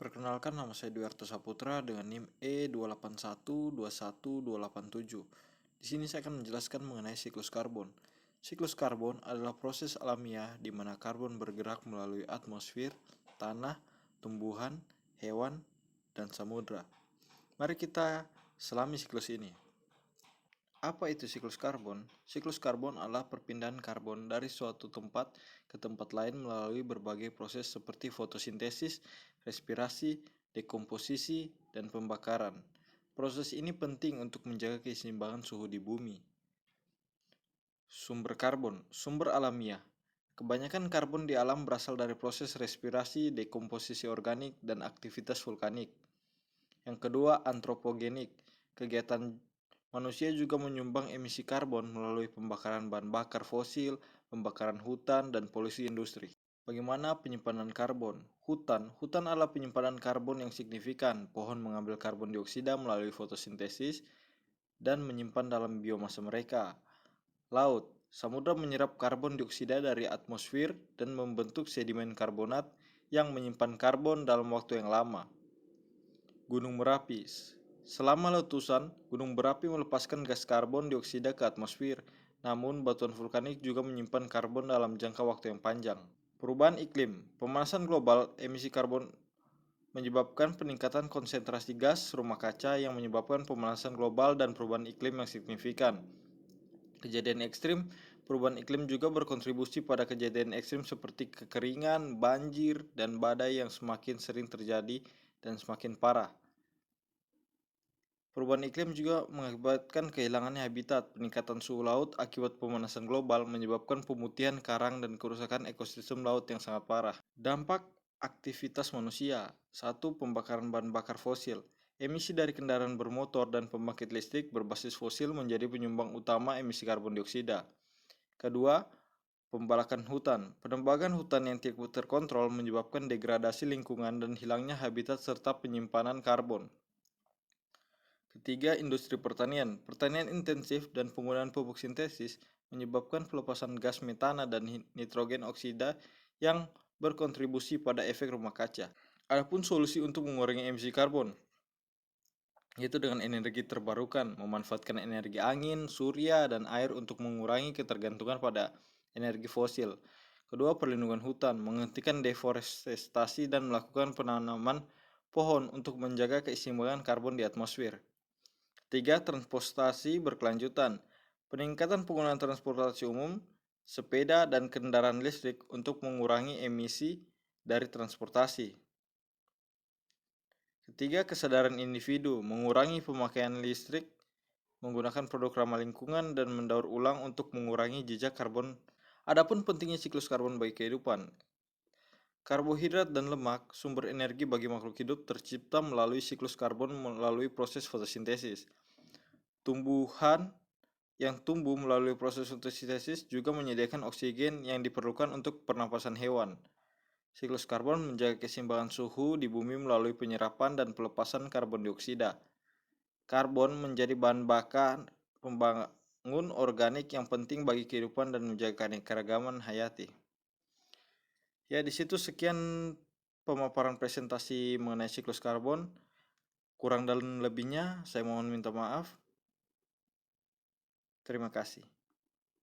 Perkenalkan, nama saya Dwi Arto Saputra dengan NIM E28121287. Di sini saya akan menjelaskan mengenai siklus karbon. Siklus karbon adalah proses alamiah di mana karbon bergerak melalui atmosfer, tanah, tumbuhan, hewan, dan samudra. Mari kita selami siklus ini. Apa itu siklus karbon? Siklus karbon adalah perpindahan karbon dari suatu tempat ke tempat lain melalui berbagai proses seperti fotosintesis, respirasi, dekomposisi, dan pembakaran. Proses ini penting untuk menjaga keseimbangan suhu di bumi. Sumber karbon, sumber alamiah. Kebanyakan karbon di alam berasal dari proses respirasi, dekomposisi organik, dan aktivitas vulkanik. Yang kedua, antropogenik. Kegiatan manusia juga menyumbang emisi karbon melalui pembakaran bahan bakar fosil, pembakaran hutan, dan polusi industri. Bagaimana penyimpanan karbon? Hutan adalah penyimpanan karbon yang signifikan. Pohon mengambil karbon dioksida melalui fotosintesis dan menyimpan dalam biomasa mereka. Laut, samudra menyerap karbon dioksida dari atmosfer dan membentuk sedimen karbonat yang menyimpan karbon dalam waktu yang lama. Gunung Merapi. Selama letusan, gunung berapi melepaskan gas karbon dioksida ke atmosfer. Namun, batuan vulkanik juga menyimpan karbon dalam jangka waktu yang panjang. Perubahan iklim. Pemanasan global, emisi karbon menyebabkan peningkatan konsentrasi gas rumah kaca yang menyebabkan pemanasan global dan perubahan iklim yang signifikan. Kejadian ekstrim. Perubahan iklim juga berkontribusi pada kejadian ekstrim seperti kekeringan, banjir, dan badai yang semakin sering terjadi dan semakin parah. Perubahan iklim juga mengakibatkan kehilangan habitat. Peningkatan suhu laut akibat pemanasan global menyebabkan pemutihan karang dan kerusakan ekosistem laut yang sangat parah. Dampak aktivitas manusia. 1. Pembakaran bahan bakar fosil. Emisi dari kendaraan bermotor dan pembangkit listrik berbasis fosil menjadi penyumbang utama emisi karbon dioksida. Kedua, pembalakan hutan. Penebangan hutan yang tidak terkontrol menyebabkan degradasi lingkungan dan hilangnya habitat serta penyimpanan karbon. Ketiga, industri pertanian. Pertanian intensif dan penggunaan pupuk sintesis menyebabkan pelepasan gas metana dan nitrogen oksida yang berkontribusi pada efek rumah kaca. Adapun solusi untuk mengurangi emisi karbon, yaitu dengan energi terbarukan, memanfaatkan energi angin, surya, dan air untuk mengurangi ketergantungan pada energi fosil. Kedua, perlindungan hutan, menghentikan deforestasi dan melakukan penanaman pohon untuk menjaga keseimbangan karbon di atmosfer. Tiga, transportasi berkelanjutan, peningkatan penggunaan transportasi umum, sepeda, dan kendaraan listrik untuk mengurangi emisi dari transportasi. Ketiga, kesadaran individu, mengurangi pemakaian listrik, menggunakan produk ramah lingkungan, dan mendaur ulang untuk mengurangi jejak karbon. Adapun pentingnya siklus karbon bagi kehidupan. Karbohidrat dan lemak, sumber energi bagi makhluk hidup, tercipta melalui siklus karbon melalui proses fotosintesis. Tumbuhan yang tumbuh melalui proses fotosintesis juga menyediakan oksigen yang diperlukan untuk pernapasan hewan. Siklus karbon menjaga keseimbangan suhu di bumi melalui penyerapan dan pelepasan karbon dioksida. Karbon menjadi bahan bakar pembangun organik yang penting bagi kehidupan dan menjaga keanekaragaman hayati. Ya, di situ sekian pemaparan presentasi mengenai siklus karbon. Kurang dan lebihnya saya mohon minta maaf. Terima kasih.